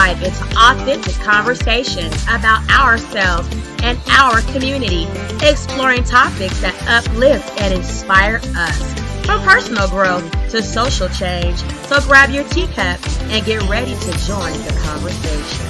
dive into authentic conversations about ourselves and our community, exploring topics that uplift and inspire us, from personal growth to social change. So grab your teacup and get ready to join the conversation.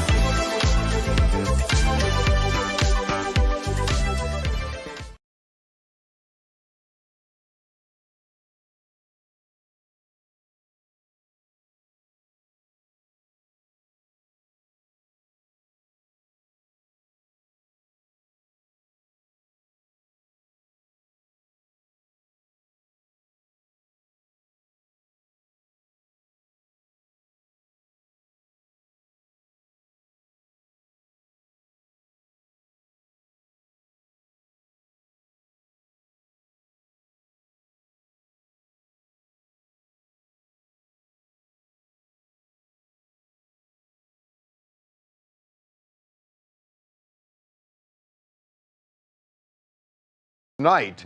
Night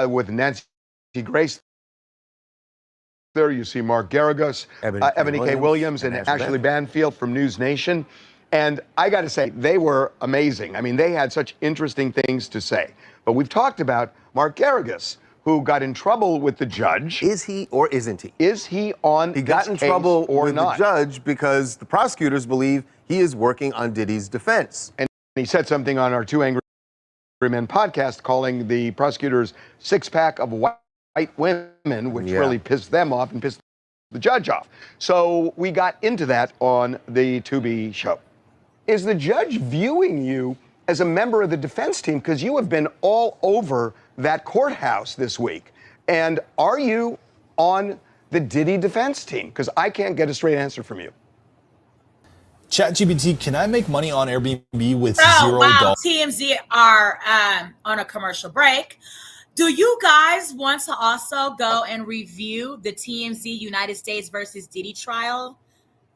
with Nancy Grace. There you see Mark Garagos, Ebony K. Williams, and Ashley Banfield from News Nation. And I got to say, they were amazing. I mean, they had such interesting things to say. But we've talked about Mark Garagos, who got in trouble with the judge. Is he or isn't he? Is he on He got in trouble with not? the judge because the prosecutors believe he is working on Diddy's defense. And he said something on our Two Angry Men podcast, calling the prosecutors six-pack of white women, which really pissed them off and pissed the judge off. So we got into that on the Tubi show. Is the judge viewing you as a member of the defense team? Because you have been all over that courthouse this week. And are you on the Diddy defense team? Because I can't get a straight answer from you. ChatGPT, can I make money on Airbnb with $0? TMZ are on a commercial break. Do you guys want to also go and review the TMZ United States versus Diddy trial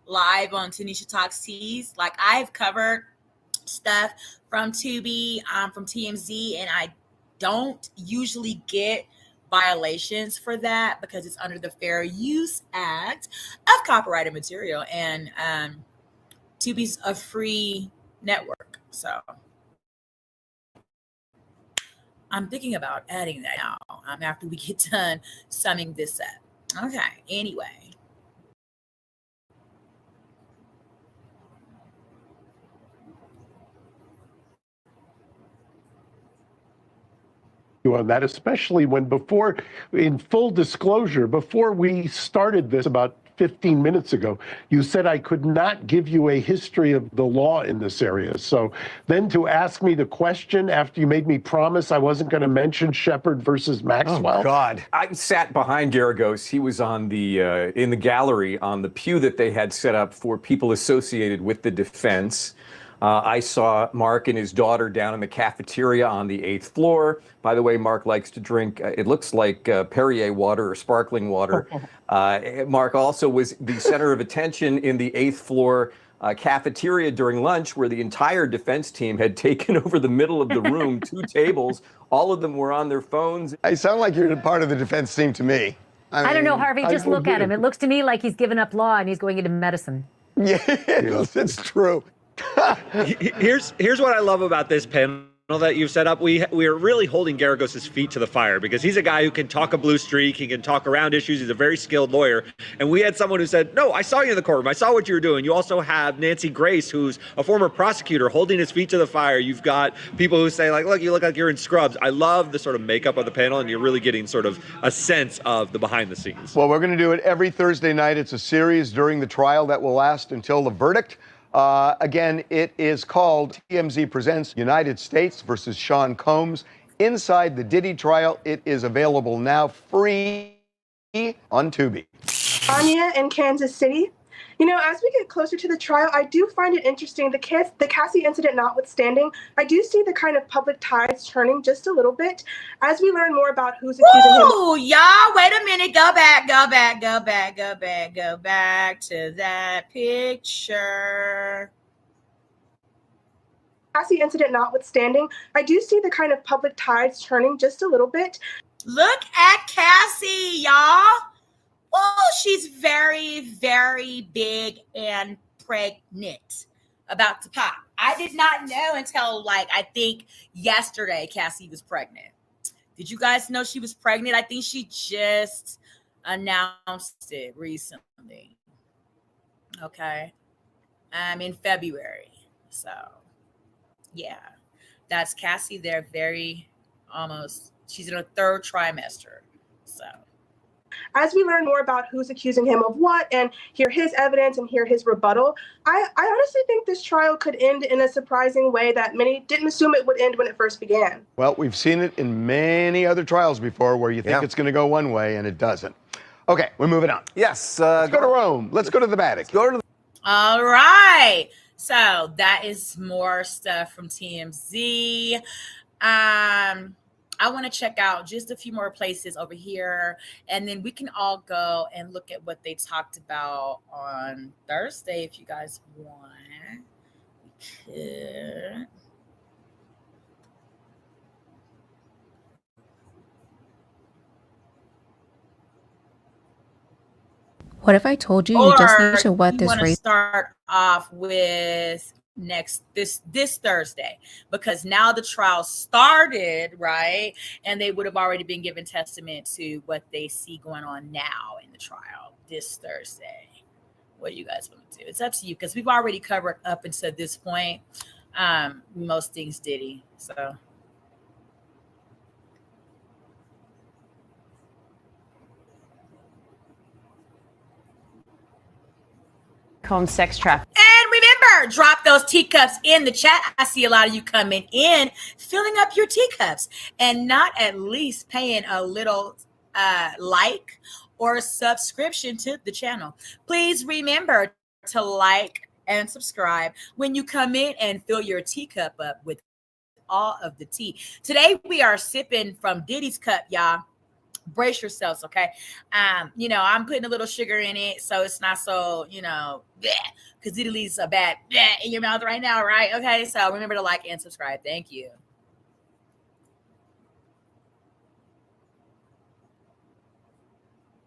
live on Tanisha Talks Tees? Like, I've covered stuff from Tubi, from TMZ, and I don't usually get violations for that because it's under the Fair Use Act of copyrighted material. And Tubi's a free network, so I'm thinking about adding that now after we get done summing this up. Okay, anyway. On that, especially when before, in full disclosure, before we started this about 15 minutes ago, you said I could not give you a history of the law in this area. So then to ask me the question after you made me promise I wasn't going to mention Shepard versus Maxwell. Oh, God. I sat behind Garagos. He was on the in the gallery on the pew that they had set up for people associated with the defense. I saw Mark and his daughter down in the cafeteria on the 8th floor. By the way, Mark likes to drink, it looks like Perrier water or sparkling water. Mark also was the center of attention in the 8th floor cafeteria during lunch, where the entire defense team had taken over the middle of the room, 2 tables. All of them were on their phones. I sound like you're part of the defense team to me. I don't know, Harvey, just look at him. It looks to me like he's given up law and he's going into medicine. Yeah, it's true. Here's what I love about this panel that you've set up. We are really holding Garagos' feet to the fire because he's a guy who can talk a blue streak. He can talk around issues. He's a very skilled lawyer. And we had someone who said, no, I saw you in the courtroom. I saw what you were doing. You also have Nancy Grace, who's a former prosecutor, holding his feet to the fire. You've got people who say, like, look, you look like you're in scrubs. I love the sort of makeup of the panel, and you're really getting sort of a sense of the behind the scenes. Well, we're going to do it every Thursday night. It's a series during the trial that will last until the verdict. Again, it is called TMZ Presents United States versus Sean Combs. Inside the Diddy trial, it is available now free on Tubi. Anya in Kansas City. You know, as we get closer to the trial, I do find it interesting, the Cassie incident notwithstanding, I do see the kind of public tides turning just a little bit as we learn more about who's accusing him. Oh, y'all, wait a minute. Go back to that picture. Cassie incident notwithstanding, I do see the kind of public tides turning just a little bit. Look at Cassie, y'all. Oh, she's very, very big and pregnant, about to pop. I did not know until I think yesterday Cassie was pregnant. Did you guys know she was pregnant? I think she just announced it recently. Okay. In February. So yeah, that's Cassie. They're she's in her third trimester. So as we learn more about who's accusing him of what and hear his evidence and hear his rebuttal, I honestly think this trial could end in a surprising way that many didn't assume it would end when it first began. Well, we've seen it in many other trials before where you think it's going to go one way and it doesn't. Okay, we're moving on. Yes. Let's go to Rome. Let's go to the Vatican. All right. So that is more stuff from TMZ. I want to check out just a few more places over here, and then we can all go and look at what they talked about on Thursday if you guys want. We could. What if I told you you just need to wet this race? Start off with this Thursday, because now the trial started, right? And they would have already been given testament to what they see going on now in the trial this Thursday. What do you guys want to do? It's up to you, because we've already covered up until this point most things Diddy. So Combs sex trafficking. And remember, drop those teacups in the chat. I see a lot of you coming in, filling up your teacups, and not at least paying a little like or a subscription to the channel. Please remember to like and subscribe when you come in and fill your teacup up with all of the tea. Today we are sipping from Diddy's cup, y'all. Brace yourselves, okay? I'm putting a little sugar in it so it's not so, because Diddy leaves a bad in your mouth right now, right? Okay, so remember to like and subscribe. Thank you.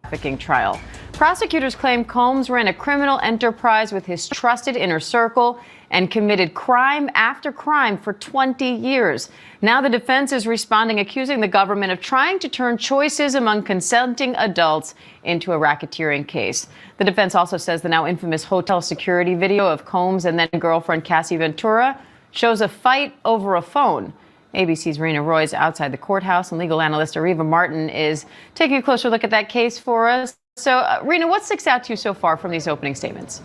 Trafficking trial. Prosecutors claim Combs ran a criminal enterprise with his trusted inner circle and committed crime after crime for 20 years. Now the defense is responding, accusing the government of trying to turn choices among consenting adults into a racketeering case. The defense also says the now infamous hotel security video of Combs and then girlfriend Cassie Ventura shows a fight over a phone. ABC's Rena Roy is outside the courthouse, and legal analyst Ariva Martin is taking a closer look at that case for us. So, Rena, what sticks out to you so far from these opening statements?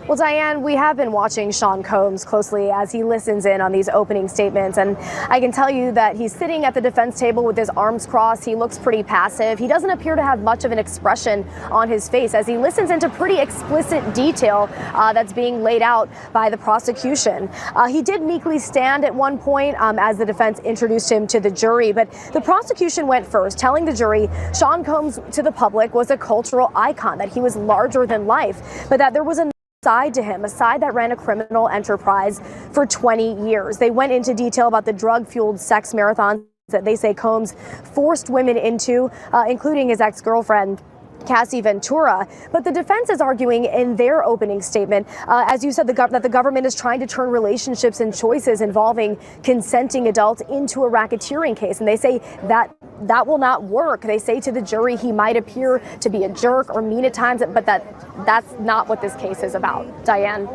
Well, Diane, we have been watching Sean Combs closely as he listens in on these opening statements, and I can tell you that he's sitting at the defense table with his arms crossed. He looks pretty passive. He doesn't appear to have much of an expression on his face as he listens into pretty explicit detail that's being laid out by the prosecution. He did meekly stand at one point as the defense introduced him to the jury, but the prosecution went first, telling the jury Sean Combs to the public was a cultural icon, that he was larger than life, but that there was a side to him, a side that ran a criminal enterprise for 20 years. They went into detail about the drug-fueled sex marathons that they say Combs forced women into, including his ex-girlfriend, Cassie Ventura. But the defense is arguing in their opening statement, as you said, that the government is trying to turn relationships and choices involving consenting adults into a racketeering case. And they say that will not work. They say to the jury he might appear to be a jerk or mean at times, but that's not what this case is about. Diane.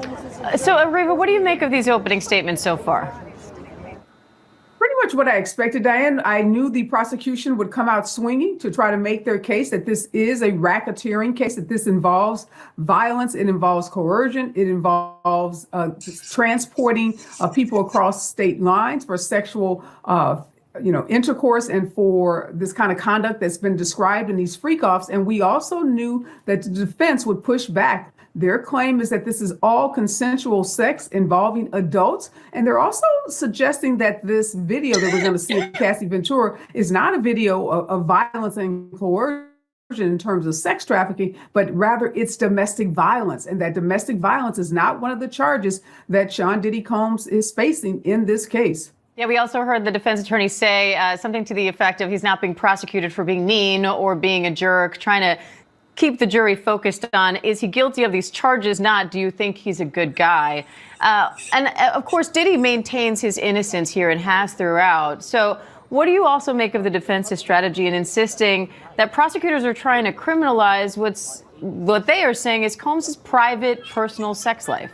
So, Ariva, what do you make of these opening statements so far? Pretty much what I expected, Diane. I knew the prosecution would come out swinging to try to make their case that this is a racketeering case, that this involves violence, it involves coercion, it involves transporting people across state lines for sexual intercourse and for this kind of conduct that's been described in these freak-offs. And we also knew that the defense would push back. Their claim is that this is all consensual sex involving adults. And they're also suggesting that this video that we're going to see of Cassie Ventura is not a video of violence and coercion in terms of sex trafficking, but rather it's domestic violence. And that domestic violence is not one of the charges that Sean Diddy Combs is facing in this case. Yeah, we also heard the defense attorney say something to the effect of he's not being prosecuted for being mean or being a jerk, trying to keep the jury focused on, is he guilty of these charges? Not, do you think he's a good guy? And of course, Diddy maintains his innocence here and has throughout. So what do you also make of the defense's strategy in insisting that prosecutors are trying to criminalize what they are saying is Combs' private, personal sex life?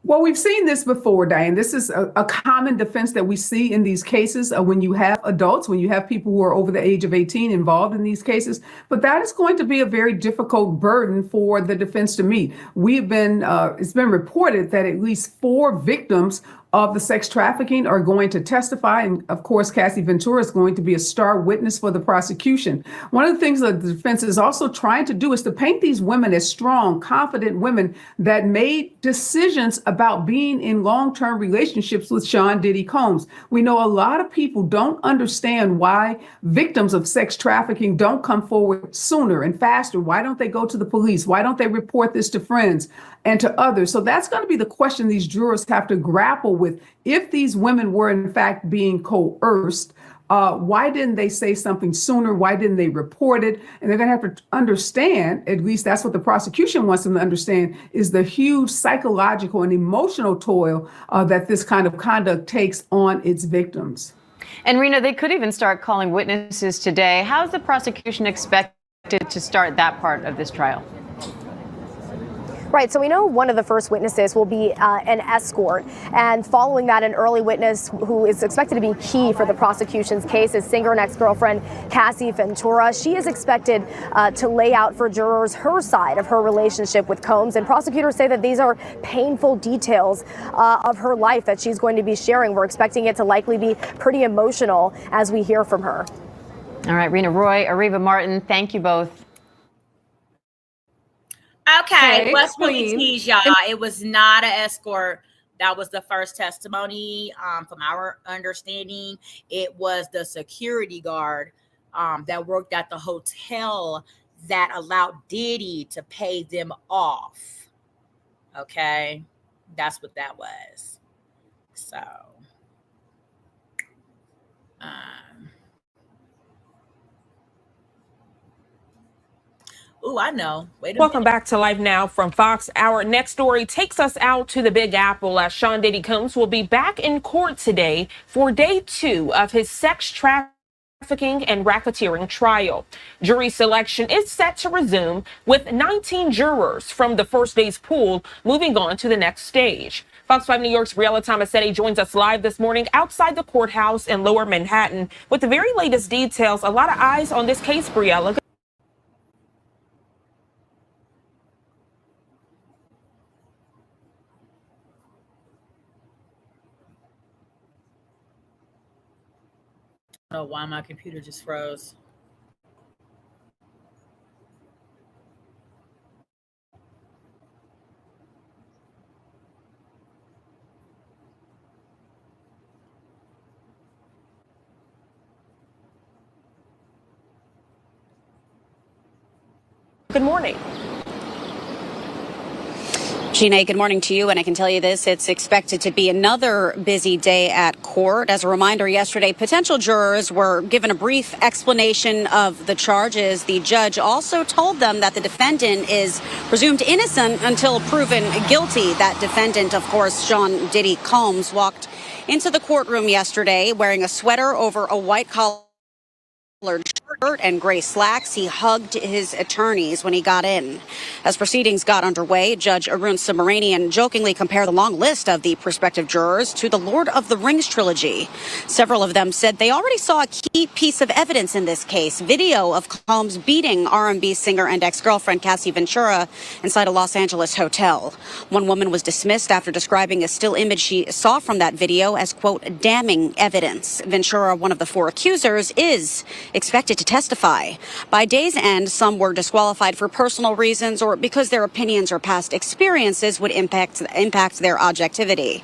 Well, we've seen this before, Diane. This is a common defense that we see in these cases when you have adults, when you have people who are over the age of 18 involved in these cases. But that is going to be a very difficult burden for the defense to meet. It's been reported that at least 4 victims of the sex trafficking are going to testify. And of course, Cassie Ventura is going to be a star witness for the prosecution. One of the things that the defense is also trying to do is to paint these women as strong, confident women that made decisions about being in long-term relationships with Sean Diddy Combs. We know a lot of people don't understand why victims of sex trafficking don't come forward sooner and faster. Why don't they go to the police? Why don't they report this to friends and to others? So that's going to be the question these jurors have to grapple with. If these women were in fact being coerced, why didn't they say something sooner? Why didn't they report it? And they're going to have to understand, at least that's what the prosecution wants them to understand, is the huge psychological and emotional toll that this kind of conduct takes on its victims. And Rena, they could even start calling witnesses today. How is the prosecution expected to start that part of this trial? Right, so we know one of the first witnesses will be an escort, and following that, an early witness who is expected to be key for the prosecution's case is singer and ex-girlfriend Cassie Ventura. She is expected to lay out for jurors her side of her relationship with Combs, and prosecutors say that these are painful details of her life that she's going to be sharing. We're expecting it to likely be pretty emotional as we hear from her. All right, Rena Roy, Areva Martin, thank you both. Okay, let's really tease y'all. It was not an escort. That was the first testimony. From our understanding, it was the security guard that worked at the hotel that allowed Diddy to pay them off. Okay, that's what that was. So, oh, I know. Wait a Welcome minute. back to Live Now from Fox. Our next story takes us out to the Big Apple as Sean Diddy Combs will be back in court today for day 2 of his sex trafficking and racketeering trial. Jury selection is set to resume with 19 jurors from the first day's pool moving on to the next stage. Fox 5 New York's Briella Tomasetti joins us live this morning outside the courthouse in Lower Manhattan with the very latest details. A lot of eyes on this case, Briella. I don't know why my computer just froze. Good morning. Gina, good morning to you. And I can tell you this, it's expected to be another busy day at court. As a reminder, yesterday, potential jurors were given a brief explanation of the charges. The judge also told them that the defendant is presumed innocent until proven guilty. That defendant, of course, Sean Diddy Combs, walked into the courtroom yesterday wearing a sweater over a white-collared shirt and gray slacks. He hugged his attorneys when he got in. As proceedings got underway, Judge Arun Subramanian jokingly compared the long list of the prospective jurors to the Lord of the Rings trilogy. Several of them said they already saw a key piece of evidence in this case, video of Combs beating R&B singer and ex-girlfriend Cassie Ventura inside a Los Angeles hotel. One woman was dismissed after describing a still image she saw from that video as, quote, damning evidence. Ventura, one of the 4 accusers, is expected to testify. By day's end, some were disqualified for personal reasons or because their opinions or past experiences would impact their objectivity.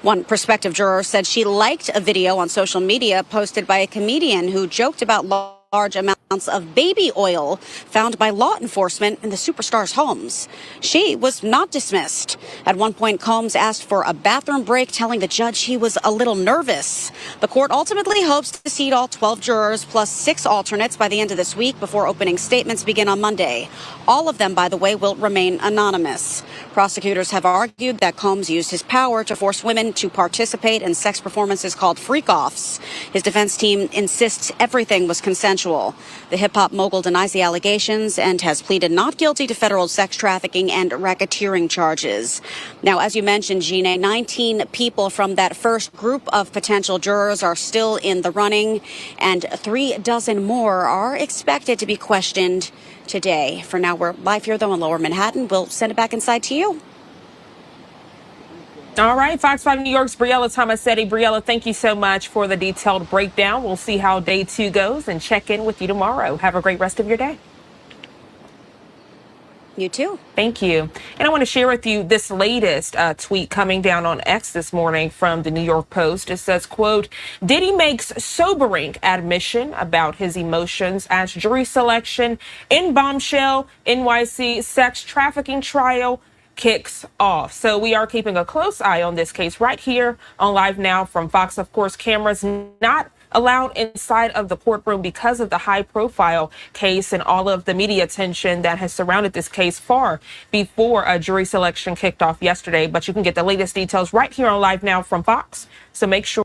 One prospective juror said she liked a video on social media posted by a comedian who joked about large amounts of baby oil found by law enforcement in the superstar's homes. She was not dismissed. At one point, Combs asked for a bathroom break, telling the judge he was a little nervous. The court ultimately hopes to seat all 12 jurors plus 6 alternates by the end of this week before opening statements begin on Monday. All of them, by the way, will remain anonymous. Prosecutors have argued that Combs used his power to force women to participate in sex performances called freak-offs. His defense team insists everything was consensual. The hip-hop mogul denies the allegations and has pleaded not guilty to federal sex trafficking and racketeering charges. Now, as you mentioned, Jeanne, 19 people from that first group of potential jurors are still in the running, and 36 more are expected to be questioned today. For now, we're live here, though, in Lower Manhattan. We'll send it back inside to you. All right, Fox 5 New York's Briella Tomasetti. Briella, thank you so much for the detailed breakdown. We'll see how day 2 goes and check in with you tomorrow. Have a great rest of your day. You too. Thank you. And I want to share with you this latest tweet coming down on X this morning from the New York Post. It says, quote, Diddy makes sobering admission about his emotions as jury selection in bombshell NYC sex trafficking trial kicks off. So we are keeping a close eye on this case right here on Live Now from Fox. Of course, cameras not allowed inside of the courtroom because of the high profile case and all of the media attention that has surrounded this case far before a jury selection kicked off yesterday. But you can get the latest details right here on Live Now from Fox. So make sure.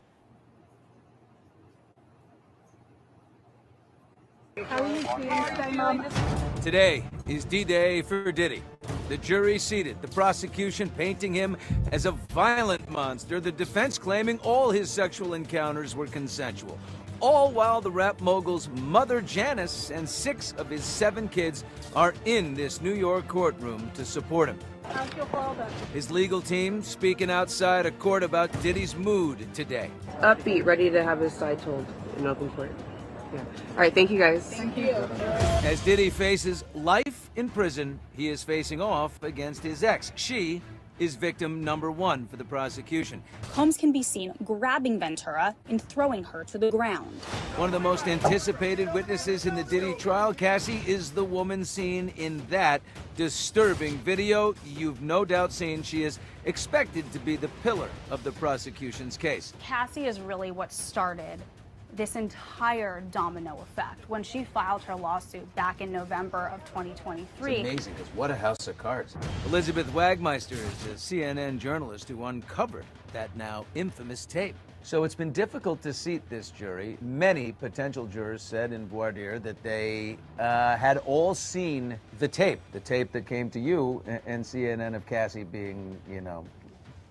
Today is D-Day for Diddy. The jury seated, the prosecution painting him as a violent monster, the defense claiming all his sexual encounters were consensual. All while the rap mogul's mother, Janice, and 6 of his 7 kids are in this New York courtroom to support him. His legal team speaking outside a court about Diddy's mood today. Upbeat, ready to have his side told in open court. Yeah. All right, thank you guys. Thank you. As Diddy faces life in prison, he is facing off against his ex. She is victim number 1 for the prosecution. Combs can be seen grabbing Ventura and throwing her to the ground. One of the most anticipated witnesses in the Diddy trial, Cassie, is the woman seen in that disturbing video you've no doubt seen. She is expected to be the pillar of the prosecution's case. Cassie is really what started this entire domino effect when she filed her lawsuit back in November of 2023. It's amazing, because what a house of cards. Elizabeth Wagmeister is a CNN journalist who uncovered that now infamous tape. So it's been difficult to seat this jury. Many potential jurors said in voir dire that they had all seen the tape that came to you and CNN of Cassie being,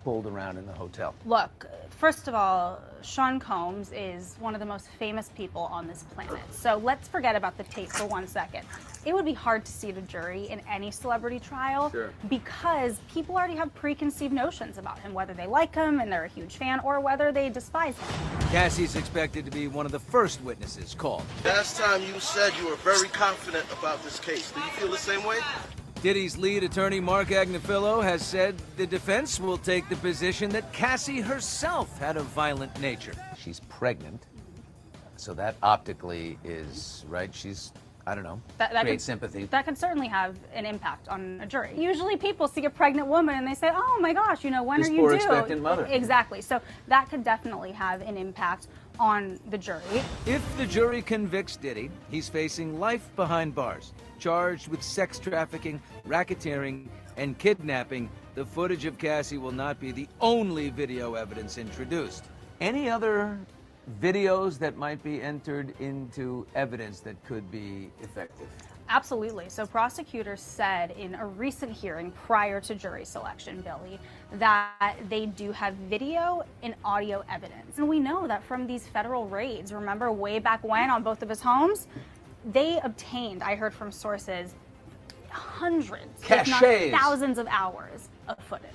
pulled around in the hotel. Look, first of all, Sean Combs is one of the most famous people on this planet. So let's forget about the tape for 1 second. It would be hard to seat a jury in any celebrity trial because people already have preconceived notions about him, whether they like him and they're a huge fan or whether they despise him. Cassie's expected to be one of the first witnesses called. Last time you said you were very confident about this case. Do you feel the same way? Diddy's lead attorney, Mark Agnifilo, has said the defense will take the position that Cassie herself had a violent nature. She's pregnant, so that optically is, right? She's, I don't know, create sympathy. That could certainly have an impact on a jury. Usually people see a pregnant woman and they say, oh my gosh, when this are you poor due? expectant mother. Exactly. So that could definitely have an impact on the jury. If the jury convicts Diddy, he's facing life behind bars, charged with sex trafficking, racketeering, and kidnapping. The footage of Cassie will not be the only video evidence introduced. Any other videos that might be entered into evidence that could be effective? Absolutely. So prosecutors said in a recent hearing prior to jury selection, Billy, that they do have video and audio evidence. And we know that from these federal raids, remember way back when on both of his homes, they obtained, I heard from sources, hundreds, if not thousands of hours of footage.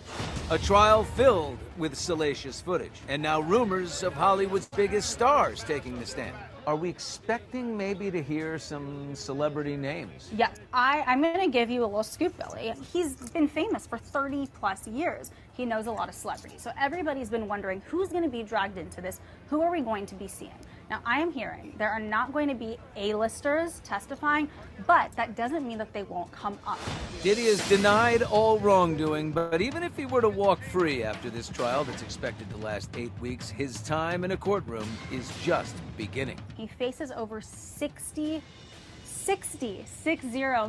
A trial filled with salacious footage, and now rumors of Hollywood's biggest stars taking the stand. Are we expecting maybe to hear some celebrity names? Yes, I'm going to give you a little scoop, Billy. He's been famous for 30 plus years. He knows a lot of celebrities. So everybody's been wondering who's going to be dragged into this. Who are we going to be seeing? Now, I am hearing there are not going to be A-listers testifying, but that doesn't mean that they won't come up. Diddy has denied all wrongdoing, but even if he were to walk free after this trial that's expected to last 8 weeks, his time in a courtroom is just beginning. He faces over 60,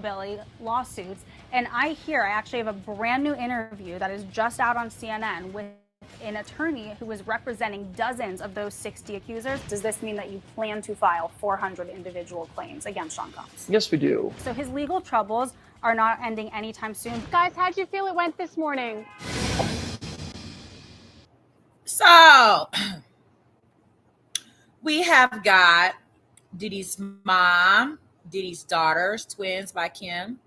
Billy, lawsuits. And I actually have a brand new interview that is just out on CNN with an attorney who is representing dozens of those 60 accusers. Does this mean that you plan to file 400 individual claims against Sean Combs? Yes, we do. So his legal troubles are not ending anytime soon. Guys, how'd you feel it went this morning? So we have got Diddy's mom, Diddy's daughters, twins by Kim,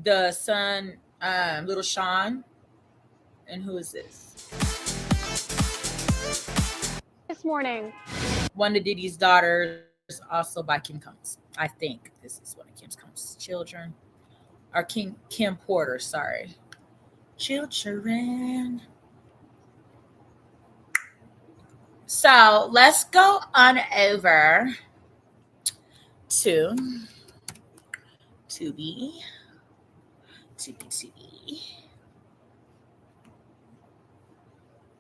the son, little Sean, and who is this? This morning. One of Diddy's daughters, also by Kim Combs. I think this is one of Kim Combs' children. Or Kim Porter, sorry. Children. So let's go on over to Tubi.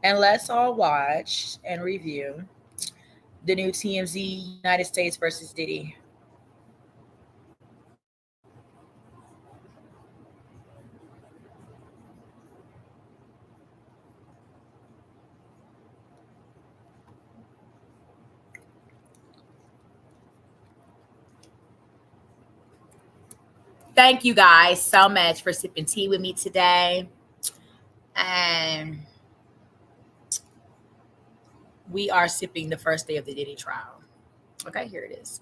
And let's all watch and review the new TMZ United States versus Diddy. Thank you guys so much for sipping tea with me today. And we are sipping the first day of the Diddy trial. Okay, here it is.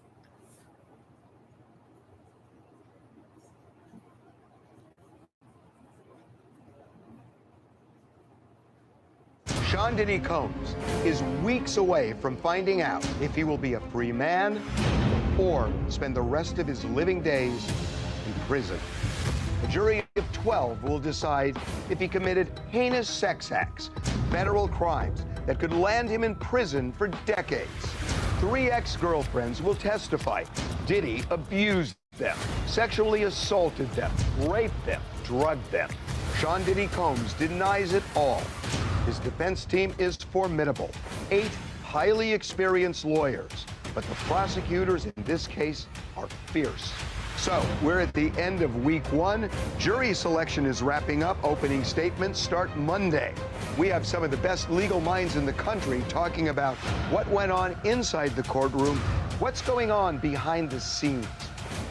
Sean Diddy Combs is weeks away from finding out if he will be a free man or spend the rest of his living days in prison. A jury of 12 will decide if he committed heinous sex acts, federal crimes that could land him in prison for decades. 3 ex-girlfriends will testify. Diddy abused them, sexually assaulted them, raped them, drugged them. Sean Diddy Combs denies it all. His defense team is formidable. 8 highly experienced lawyers, but the prosecutors in this case are fierce. So we're at the end of week 1. Jury selection is wrapping up. Opening statements start Monday. We have some of the best legal minds in the country talking about what went on inside the courtroom, what's going on behind the scenes,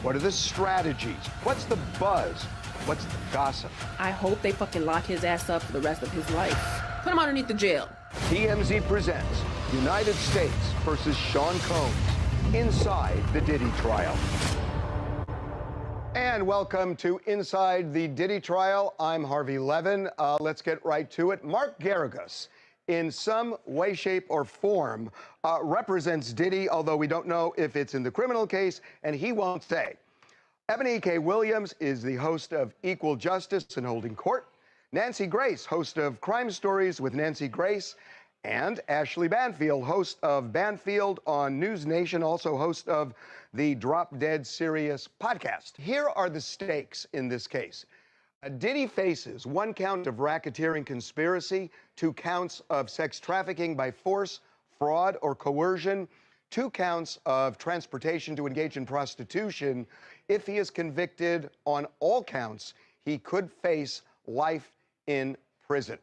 what are the strategies, what's the buzz, what's the gossip. I hope they fucking lock his ass up for the rest of his life. Put him underneath the jail. TMZ presents United States versus Sean Combs inside the Diddy trial. And welcome to Inside the Diddy Trial. I'm Harvey Levin. Let's get right to it. Mark Geragos, in some way, shape, or form, represents Diddy, although we don't know if it's in the criminal case, and he won't say. Ebony K. Williams is the host of Equal Justice and Holding Court. Nancy Grace, host of Crime Stories with Nancy Grace. And Ashley Banfield, host of Banfield on News Nation, also host of the Drop Dead Serious podcast. Here are the stakes in this case. Diddy faces 1 count of racketeering conspiracy, 2 counts of sex trafficking by force, fraud, or coercion, 2 counts of transportation to engage in prostitution. If he is convicted on all counts, he could face life in prison.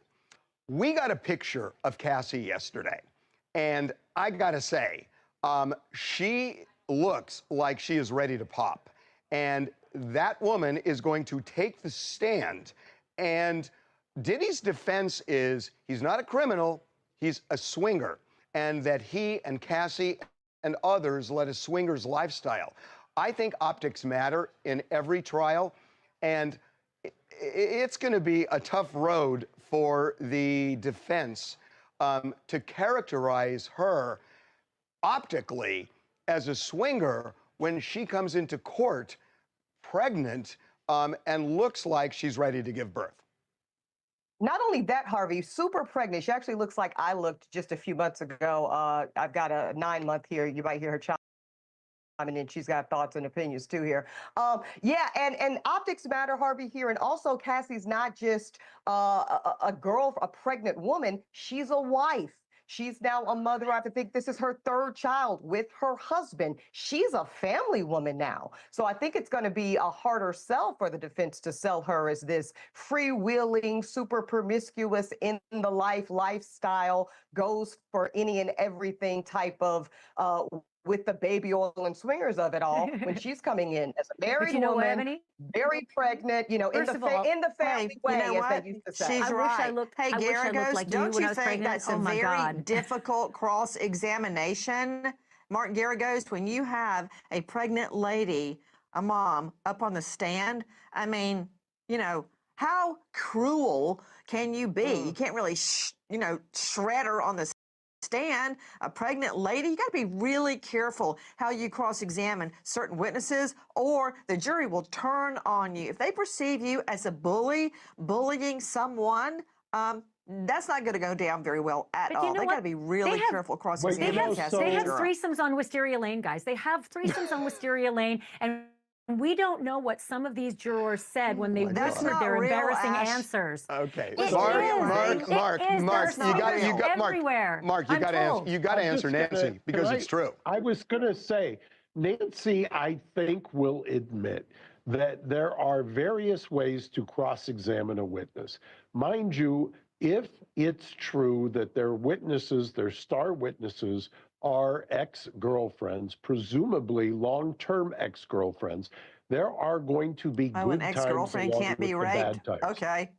We got a picture of Cassie yesterday, and I gotta say, she looks like she is ready to pop. And that woman is going to take the stand. And Diddy's defense is he's not a criminal, he's a swinger, and that he and Cassie and others led a swinger's lifestyle. I think optics matter in every trial, and it's going to be a tough road for the defense to characterize her optically as a swinger when she comes into court pregnant and looks like she's ready to give birth. Not only that, Harvey, super pregnant. She actually looks like I looked just a few months ago. I've got a 9-month here. You might hear her child. And then she's got thoughts and opinions too here. Yeah, and optics matter, Harvey, here. And also, Cassie's not just a girl, a pregnant woman. She's a wife. She's now a mother. I think this is her 3rd child with her husband. She's a family woman now. So I think it's going to be a harder sell for the defense to sell her as this freewheeling, super promiscuous, in the lifestyle, goes for any and everything type of with the baby oil and swingers of it all, when she's coming in as a married woman, very pregnant, in the family way, as they used to say. She's right. Hey, Garagos, don't you think that's a very difficult cross-examination? Mark Garagos, when you have a pregnant lady, a mom, up on the stand, I mean, how cruel can you be? You can't really, shred her on the stand, a pregnant lady. You got to be really careful how you cross-examine certain witnesses, or the jury will turn on you. If they perceive you as a bullying someone, that's not going to go down very well at all. They got to be really careful cross-examining. They have threesomes on Wisteria Lane, guys. They have threesomes on Wisteria Lane, and we don't know what some of these jurors said when they whispered their embarrassing answers. Okay, Mark, you got to answer Nancy, because it's true. I was going to say, Nancy, I think, will admit that there are various ways to cross-examine a witness. Mind you, if it's true that their witnesses, their star witnesses, are ex-girlfriends, presumably long-term ex-girlfriends, there are going to be good an ex-girlfriend times can't be raped. Okay.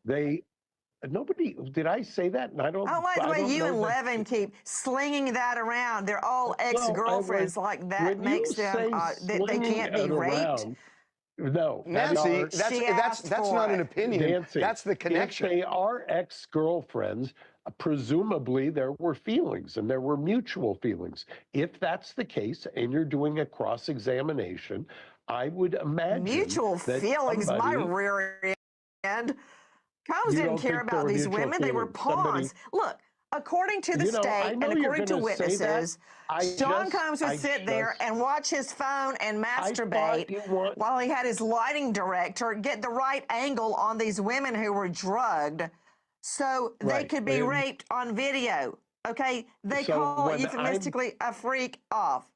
Nobody, did I say that? And I don't like the way you and Levin keep slinging that around. They're all ex-girlfriends like that. Makes them, they can't be raped. No, Nancy, that's not an opinion. Nancy, that's the connection. If they are ex-girlfriends, presumably there were feelings and there were mutual feelings. If that's the case and you're doing a cross-examination, I would imagine mutual feelings, my rear end. Combs didn't care about these women. They were pawns. Look, according to the state and according to witnesses, Sean Combs would sit there and watch his phone and masturbate while he had his lighting director get the right angle on these women who were drugged so they could be raped on video. Okay? They call it euphemistically a freak off.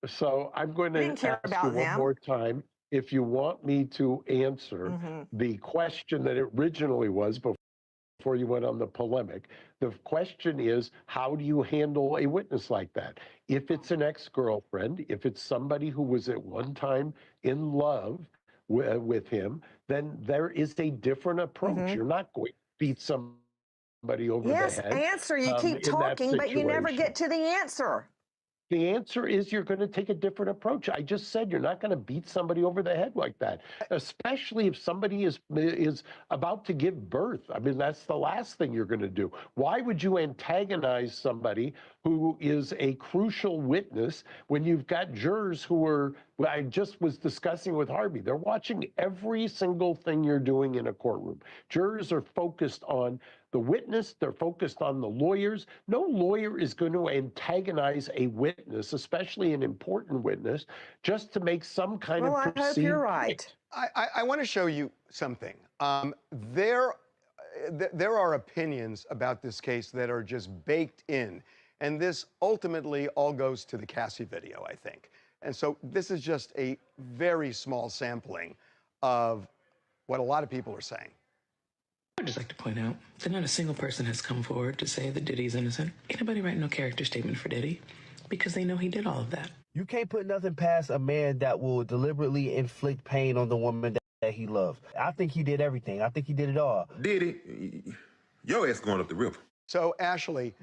So I'm going to ask you one more time, if you want me to answer the question that it originally was before you went on the polemic. The question is, how do you handle a witness like that? If it's an ex-girlfriend, if it's somebody who was at one time in love with him, then there is a different approach. You're not going to beat somebody over the head. Yes, answer. You keep talking, but you never get to the answer. The answer is you're going to take a different approach. I just said you're not going to beat somebody over the head like that, especially if somebody is about to give birth. I mean, that's the last thing you're going to do. Why would you antagonize somebody who is a crucial witness when you've got jurors who are, I just was discussing with Harvey, they're watching every single thing you're doing in a courtroom. Jurors are focused on the witness, they're focused on the lawyers. No lawyer is going to antagonize a witness, especially an important witness, just to make some kind of perceived. I hope you're right. I want to show you something. There are opinions about this case that are just baked in. And this ultimately all goes to the Cassie video, I think. And so this is just a very small sampling of what a lot of people are saying. I'd just like to point out that not a single person has come forward to say that Diddy's innocent. Anybody write no character statement for Diddy because they know he did all of that. You can't put nothing past a man that will deliberately inflict pain on the woman that he loved. I think he did everything. I think he did it all. Diddy, your ass going up the river. So, Ashley.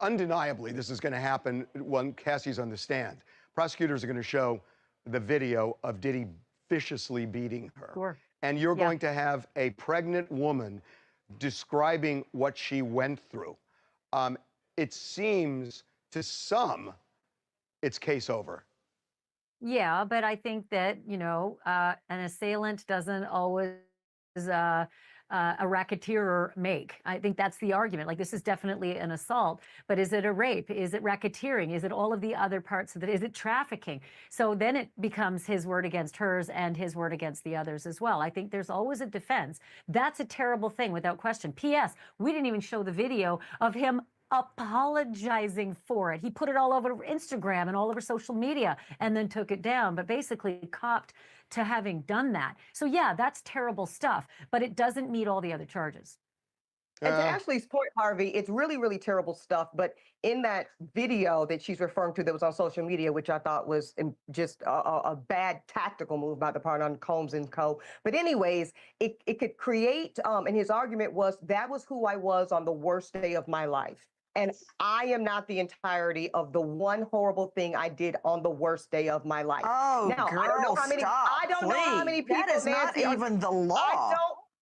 Undeniably, this is going to happen when Cassie's on the stand. Prosecutors are going to show the video of Diddy viciously beating her. Sure. And you're going to have a pregnant woman describing what she went through. It seems to some it's case over. Yeah, but I think that, an assailant doesn't always a racketeer make. I think that's the argument. Like, this is definitely an assault, but is it a rape? Is it racketeering? Is it all of the other parts of it? Is it trafficking? So then it becomes his word against hers and his word against the others as well. I think there's always a defense. That's a terrible thing, without question. P.S. We didn't even show the video of him apologizing for it. He put it all over Instagram and all over social media and then took it down, but basically copped to having done that. So yeah, that's terrible stuff, but it doesn't meet all the other charges. And to Ashley's point, Harvey, it's really, really terrible stuff. But in that video that she's referring to that was on social media, which I thought was just a bad tactical move by the part on Combs and co. But anyways, it could create, and his argument was, that was who I was on the worst day of my life. And I am not the entirety of the one horrible thing I did on the worst day of my life. Oh, now, girl, I don't know how many. stop, I don't know how many people. That is Nancy, not even the law.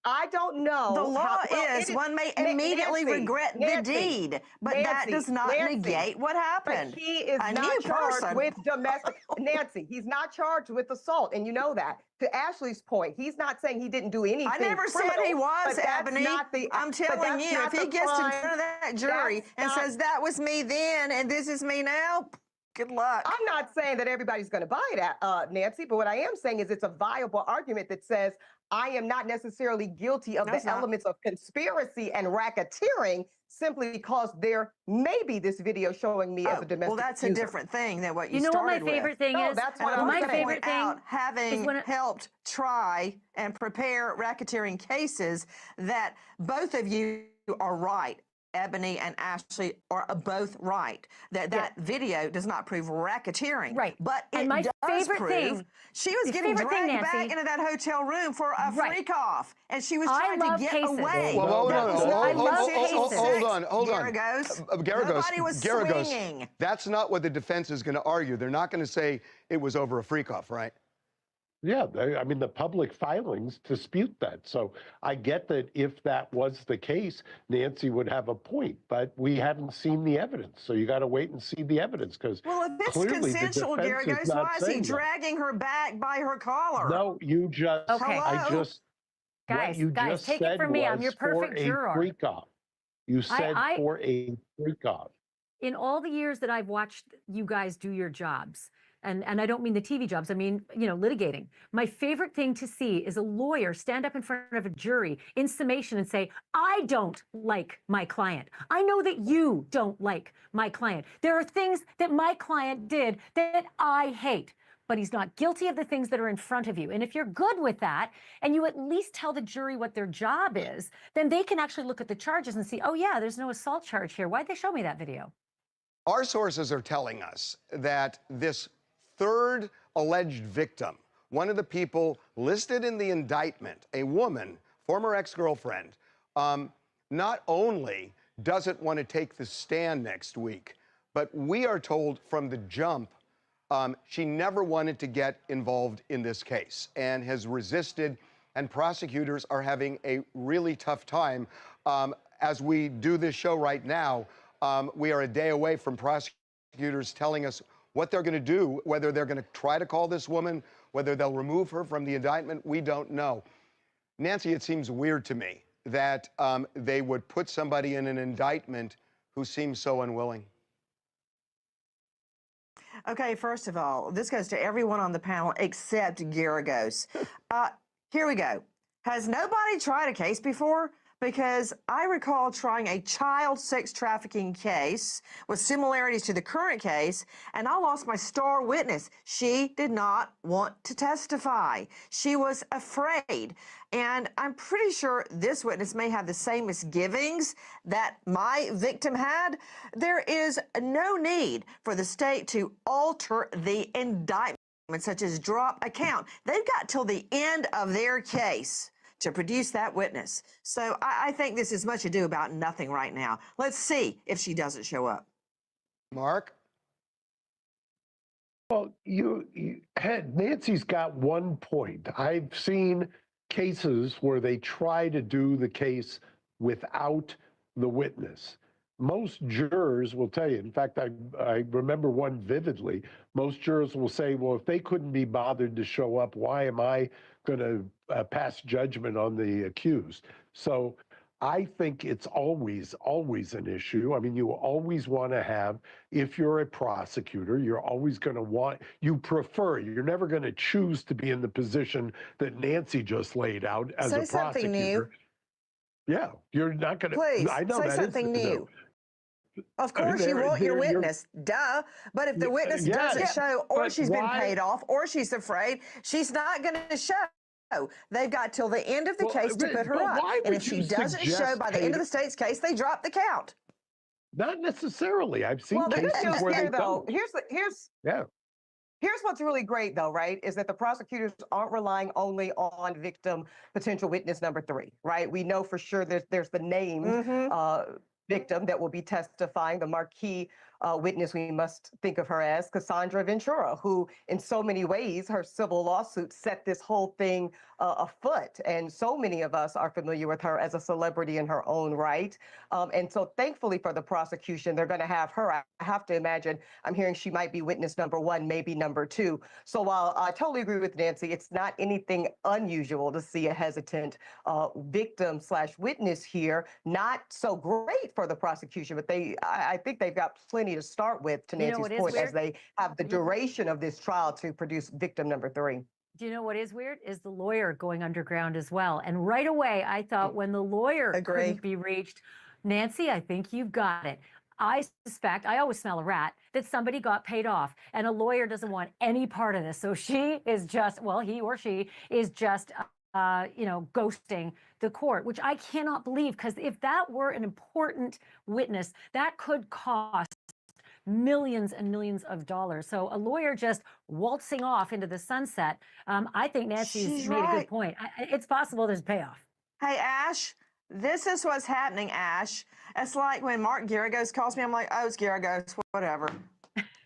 I don't know. The law is one may immediately regret the deed, but that does not negate what happened. But he is not charged with domestic. Nancy, he's not charged with assault, and you know that. To Ashley's point, he's not saying he didn't do anything. I never said he was, Ebony. I'm telling you, if he gets in front of that jury and says that was me then and this is me now, good luck. I'm not saying that everybody's going to buy it, Nancy, but what I am saying is it's a viable argument that says I am not necessarily guilty of the elements of conspiracy and racketeering simply because there may be this video showing me as a domestic well, that's user. a different thing than what you know started what my favorite thing is? That's what my favorite thing having helped try and prepare racketeering cases, that both of you are right. Ebony and Ashley are both right. That video does not prove racketeering. Right. But and it my does favorite prove thing, she was getting dragged back into that hotel room for a freak off. And she was trying to get away. Hold on. Garagos. Nobody was swinging. That's not what the defense is going to argue. They're not going to say it was over a freak off, right? Yeah, I mean, the public filings dispute that. So I get that if that was the case, Nancy would have a point, but we haven't seen the evidence. So you got to wait and see the evidence, because well, if it's consensual, Garagos, why is he dragging her back by her collar? No, you just, guys, take it from me. I'm your perfect juror. Freak off. You said for a freak off. In all the years that I've watched you guys do your jobs, and I don't mean the TV jobs, I mean, litigating. My favorite thing to see is a lawyer stand up in front of a jury in summation and say, I don't like my client. I know that you don't like my client. There are things that my client did that I hate, but he's not guilty of the things that are in front of you. And if you're good with that, and you at least tell the jury what their job is, then they can actually look at the charges and see, oh yeah, there's no assault charge here. Why'd they show me that video? Our sources are telling us that this third alleged victim, one of the people listed in the indictment, a woman, former ex-girlfriend, not only doesn't want to take the stand next week, but we are told from the jump she never wanted to get involved in this case and has resisted, and prosecutors are having a really tough time. As we do this show right now, we are a day away from prosecutors telling us what they're going to do, whether they're going to try to call this woman, whether they'll remove her from the indictment, we don't know. Nancy, it seems weird to me that they would put somebody in an indictment who seems so unwilling. Okay, first of all, this goes to everyone on the panel except Garagos. Here we go. Has nobody tried a case before? Because I recall trying a child sex trafficking case with similarities to the current case, and I lost my star witness. She did not want to testify. She was afraid. And I'm pretty sure this witness may have the same misgivings that my victim had. There is no need for the state to alter the indictment, such as drop a count. They've got till the end of their case to produce that witness. So I think this is much ado about nothing right now. Let's see if she doesn't show up. Mark? Well, Nancy's got one point. I've seen cases where they try to do the case without the witness. most jurors will tell you, in fact, I remember one vividly, most jurors will say, well, if they couldn't be bothered to show up, why am I going to pass judgment on the accused? So I think it's always an issue. I mean, you always want to have, if you're a prosecutor, you're always going to want, you prefer, you're never going to choose to be in the position that Nancy just laid out as a prosecutor. Something new. Yeah, you're not going to. Please, I know say that something is, new. Of course, you want your witness, duh. But if the witness doesn't show, or she's been paid off, or she's afraid, she's not going to show. They've got till the end of the case to put her up. And if she doesn't show by the end of the state's case, they drop the count. Not necessarily. I've seen cases where they don't. Here's what's really great, though, right, is that the prosecutors aren't relying only on victim potential witness number 3, right? We know for sure there's the named victim that will be testifying, the marquee witness we must think of her as, Cassandra Ventura, who in so many ways, her civil lawsuit set this whole thing afoot. And so many of us are familiar with her as a celebrity in her own right. And so thankfully for the prosecution, they're going to have her. I have to imagine, I'm hearing she might be witness number 1, maybe number 2. So while I totally agree with Nancy, it's not anything unusual to see a hesitant victim/witness here. Not so great for the prosecution, but I think they've got plenty to start with, to Nancy's point, as they have the duration of this trial to produce victim number 3. Do you know what is weird? Is the lawyer going underground as well. And right away, I thought when the lawyer couldn't be reached, Nancy, I think you've got it. I suspect, I always smell a rat, that somebody got paid off and a lawyer doesn't want any part of this. So she is just, well, he or she is just, ghosting the court, which I cannot believe, because if that were an important witness, that could cost millions and millions of dollars. So a lawyer just waltzing off into the sunset, I think Nancy's made a good point. It's possible there's payoff. Hey, Ash, this is what's happening, Ash. It's like when Mark Garagos calls me, I'm like, oh, it's Garagos, whatever.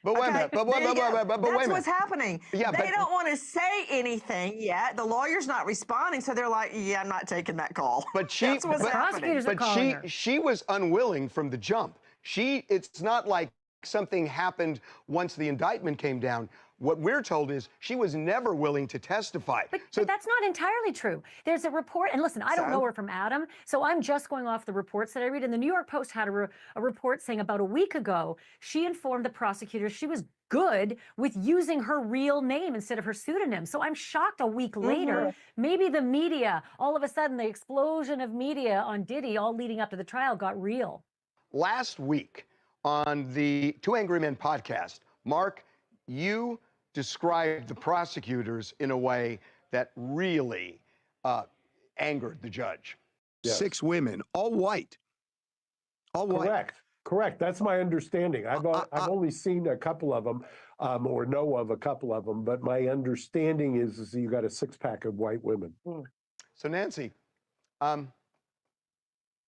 But wait a minute. But wait a minute. That's what's happening. Yeah, they don't want to say anything yet. The lawyer's not responding, so they're like, yeah, I'm not taking that call. But that's what's happening. she was unwilling from the jump. It's not like something happened once the indictment came down. What we're told is she was never willing to testify. But that's not entirely true. There's a report, and listen, I don't know her from Adam, so I'm just going off the reports that I read. And the New York Post had a report saying about a week ago, she informed the prosecutors she was good with using her real name instead of her pseudonym. So I'm shocked a week later, maybe the media, all of a sudden the explosion of media on Diddy all leading up to the trial got real. Last week on the Two Angry Men podcast, Mark, you described the prosecutors in a way that really angered the judge. Yes. 6 women, all white. All white. Correct. That's my understanding. I've only seen a couple of them, or know of a couple of them, but my understanding is you got a 6-pack of white women. So Nancy, what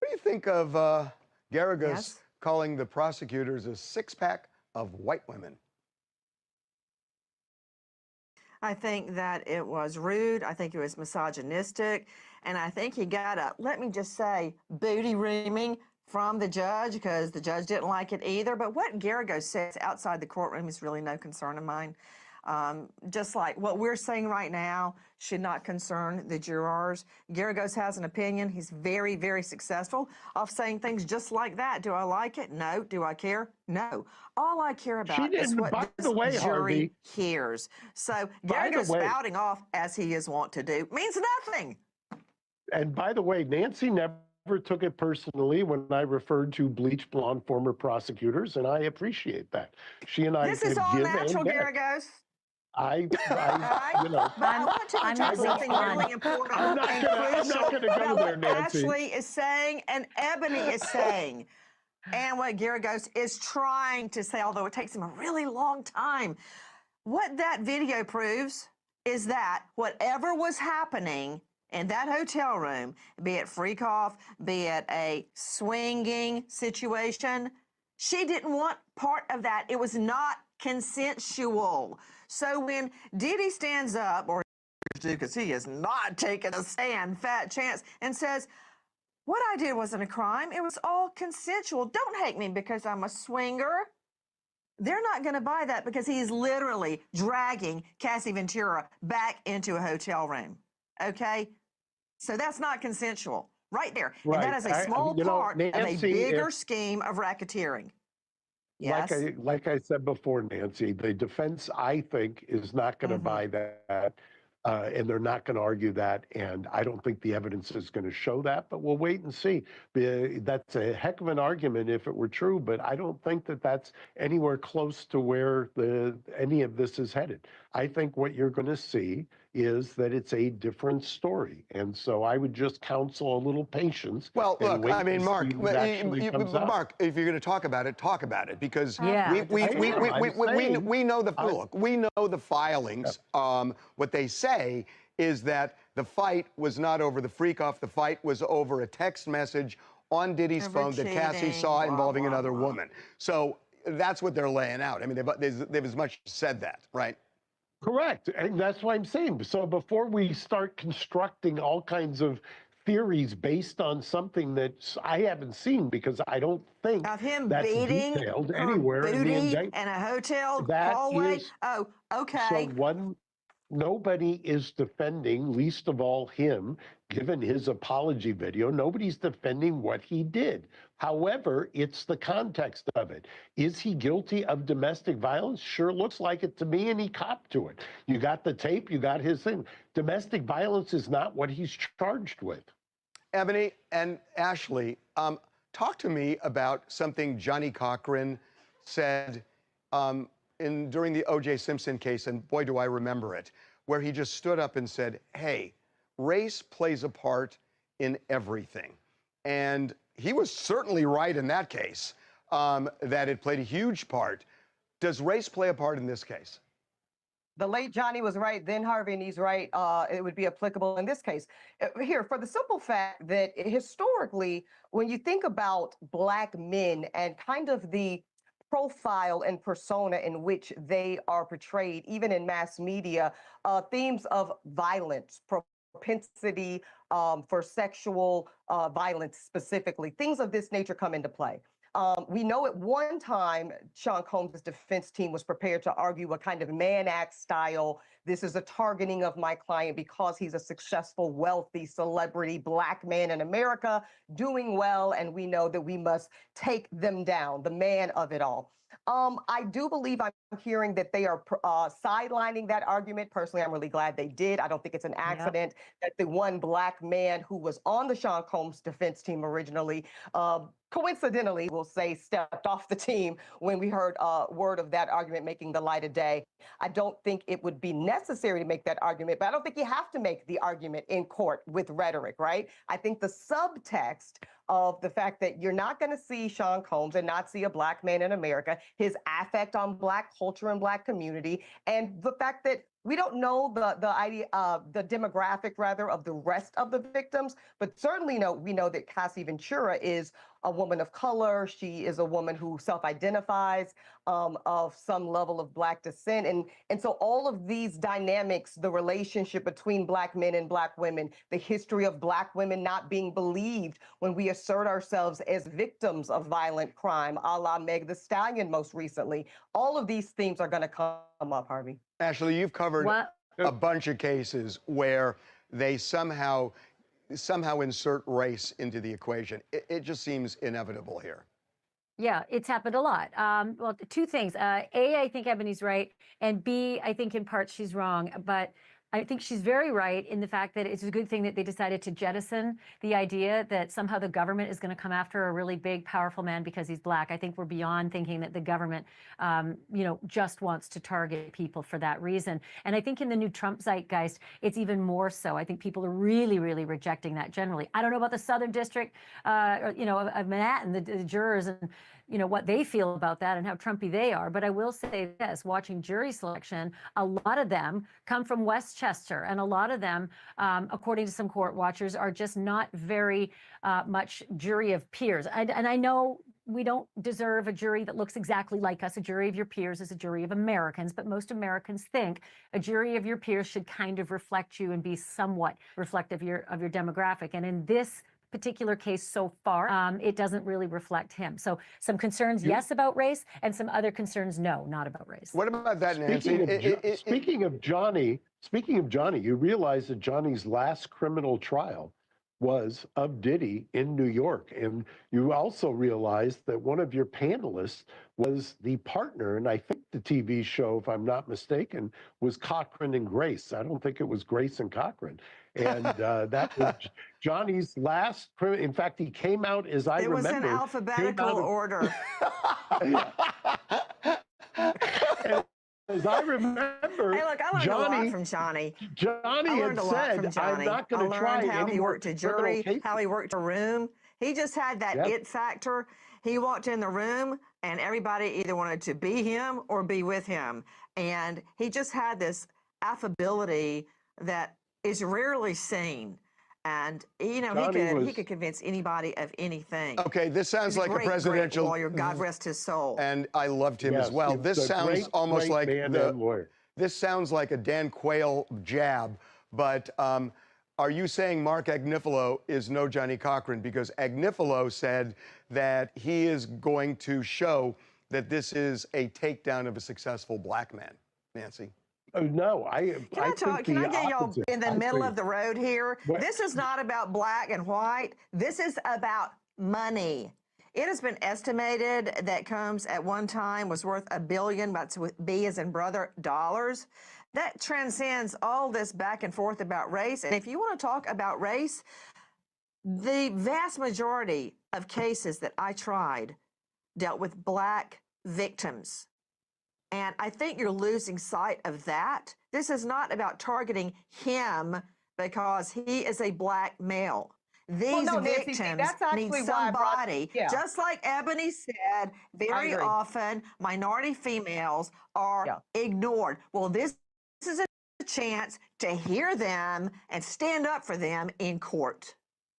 do you think of Garagos calling the prosecutors a 6-pack of white women? I think that it was rude. I think it was misogynistic. And I think he got a, let me just say, booty reaming from the judge, because the judge didn't like it either. But what Garagos says outside the courtroom is really no concern of mine. Just like what we're saying right now should not concern the jurors. Garagos has an opinion. He's very, very successful off saying things just like that. Do I like it? No. Do I care? No. All I care about is what this jury hears. So Garagos spouting off, as he is wont to do, means nothing. And by the way, Nancy never took it personally when I referred to bleach blonde former prosecutors, and I appreciate that. She and I This is all natural, Garagos. I But I want to tell you something really important I'm not going to go there, Nancy. Ashley is saying and Ebony is saying, and what Garagos is trying to say, although it takes him a really long time. What that video proves is that whatever was happening in that hotel room, be it freak off, be it a swinging situation, she didn't want part of that. It was not consensual. So when Diddy stands up, or because he is not taking a stand, fat chance, and says, What I did wasn't a crime. It was all consensual. Don't hate me because I'm a swinger. They're not going to buy that because he's literally dragging Cassie Ventura back into a hotel room. Okay? So that's not consensual. Right there. Right. And that is a small part of a Nancy, bigger scheme of racketeering. Yes. Like I said before, Nancy, the defense, I think, is not going to buy that. And they're not going to argue that. And I don't think the evidence is going to show that, but we'll wait and see. That's a heck of an argument if it were true, but I don't think that that's anywhere close to where any of this is headed. I think what you're going to see is that it's a different story. And so I would just counsel a little patience. Well, look, I mean, Mark, Mark, if you're going to talk about it, because we know the filings. What they say is that the fight was not over the freak off. The fight was over a text message on Diddy's phone that Cassie saw involving another woman. So that's what they're laying out. I mean, they've as much said that, right? Correct. And that's what I'm saying. So before we start constructing all kinds of theories based on something that I haven't seen, because I don't think of him that's beating detailed anywhere in the indictment. in a hotel That hallway. is- Oh, okay. So nobody is defending, least of all him, given his apology video. Nobody's defending what he did. However, it's the context of it. Is he guilty of domestic violence? Sure looks like it to me, and he copped to it. You got the tape, you got his thing. Domestic violence is not what he's charged with. Ebony and Ashley, talk to me about something Johnny Cochran said during the O.J. Simpson case, and boy, do I remember it, where he just stood up and said, hey, race plays a part in everything. And he was certainly right in that case, that it played a huge part. Does race play a part in this case? The late Johnny was right, then Harvey, and he's right. It would be applicable in this case. Here, for the simple fact that historically, when you think about Black men and kind of the profile and persona in which they are portrayed, even in mass media, themes of violence, propensity for sexual violence specifically, things of this nature come into play. We know at one time, Sean Combs' defense team was prepared to argue a kind of Mann Act style. This is a targeting of my client because he's a successful, wealthy celebrity Black man in America doing well, and we know that we must take them down, the man of it all. I do believe I'm hearing that they are sidelining that argument. Personally, I'm really glad they did. I don't think it's an accident that the one Black man who was on the Sean Combs defense team originally, coincidentally, we'll say, stepped off the team when we heard word of that argument making the light of day. I don't think it would be necessary to make that argument, but I don't think you have to make the argument in court with rhetoric, right? I think the subtext of the fact that you're not going to see Sean Combs and not see a Black man in America, his affect on Black culture and Black community, and the fact that we don't know the demographic rather of the rest of the victims, but certainly we know that Cassie Ventura is a woman of color. She is a woman who self-identifies of some level of Black descent. And so all of these dynamics, the relationship between Black men and Black women, the history of Black women not being believed when we assert ourselves as victims of violent crime, a la Meg Thee Stallion most recently, all of these themes are going to come up, Harvey. Ashley, you've covered a bunch of cases where they somehow insert race into the equation. It just seems inevitable here. Yeah, it's happened a lot. Well, two things. A, I think Ebony's right. And B, I think in part she's wrong. But I think she's very right in the fact that it's a good thing that they decided to jettison the idea that somehow the government is going to come after a really big, powerful man because he's Black. I think we're beyond thinking that the government, just wants to target people for that reason. And I think in the new Trump zeitgeist, it's even more so. I think people are really, really rejecting that generally. I don't know about the Southern District, of Manhattan, the jurors and, what they feel about that and how Trumpy they are. But I will say this, watching jury selection, a lot of them come from Westchester. And a lot of them, according to some court watchers, are just not very much jury of peers. And I know we don't deserve a jury that looks exactly like us. A jury of your peers is a jury of Americans, but most Americans think a jury of your peers should kind of reflect you and be somewhat reflective of your demographic. And in this particular case so far, it doesn't really reflect him. So some concerns, yes, about race, and some other concerns, no, not about race. What about that, Nancy? Speaking of Johnny, you realize that Johnny's last criminal trial was of Diddy in New York. And you also realize that one of your panelists was the partner, and I think the TV show, if I'm not mistaken, was Cochran and Grace. I don't think it was Grace and Cochran. And that was Johnny's last criminal. In fact, he came out, as I remember. It was in alphabetical order. As I remember, hey, look, I learned a lot from Johnny. Johnny had said, "I'm not going to try how any he more worked a jury, how he worked a room. He just had that it factor. He walked in the room, and everybody either wanted to be him or be with him. And he just had this affability that is rarely seen. And you know, he could convince anybody of anything. Okay, this sounds like a presidential lawyer. God rest his soul. And I loved him as well. This sounds almost like this sounds like a Dan Quayle jab. But are you saying Mark Agnifilo is no Johnny Cochran? Because Agnifilo said that he is going to show that this is a takedown of a successful black man. Nancy. Oh, no, Can I get y'all in the middle of the road here? This is not about black and white. This is about money. It has been estimated that Combs at one time was worth $1 billion, that's with B as in brother, dollars. That transcends all this back and forth about race. And if you want to talk about race, the vast majority of cases that I tried dealt with black victims. And I think you're losing sight of that. This is not about targeting him because he is a black male. These victims need somebody, just like Ebony said, very often minority females are ignored. Well, this is a chance to hear them and stand up for them in court.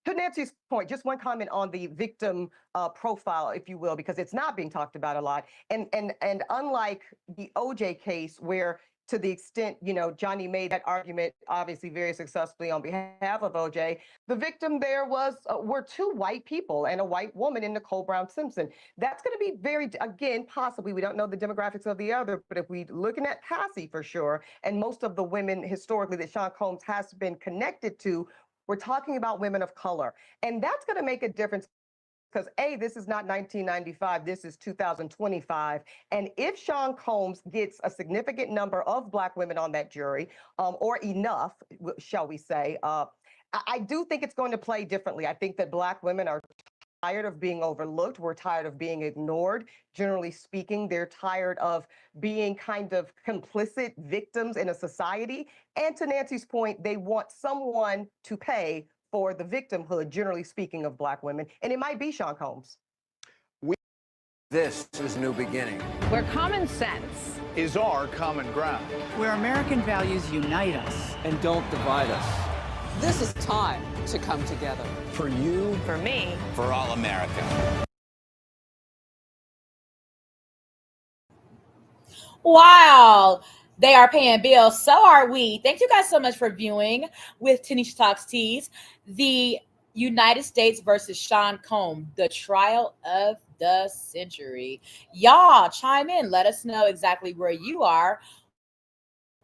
To Nancy's point, just one comment on the victim profile, if you will, because it's not being talked about a lot. And unlike the OJ case, where to the extent, you know, Johnny made that argument, obviously very successfully on behalf of OJ, the victim there were two white people and a white woman in Nicole Brown Simpson. That's going to be very, again, possibly, we don't know the demographics of the other, but if we're looking at Cassie for sure, and most of the women historically that Sean Combs has been connected to, we're talking about women of color. And that's going to make a difference because, A, this is not 1995, this is 2025. And if Sean Combs gets a significant number of black women on that jury, or enough, shall we say, I do think it's going to play differently. I think that black women are tired of being overlooked. We're tired of being ignored. Generally speaking, they're tired of being kind of complicit victims in a society. And to Nancy's point, they want someone to pay for the victimhood, generally speaking, of black women. And it might be Sean Combs. This is New Beginning. Where common sense is our common ground. Where American values unite us and don't divide us. This is time to come together. For you. For me. For all America. Wow. They are paying bills. So are we. Thank you guys so much for viewing with Tanisha Talks Tees. The United States versus Sean Combs, the trial of the century. Y'all chime in. Let us know exactly where you are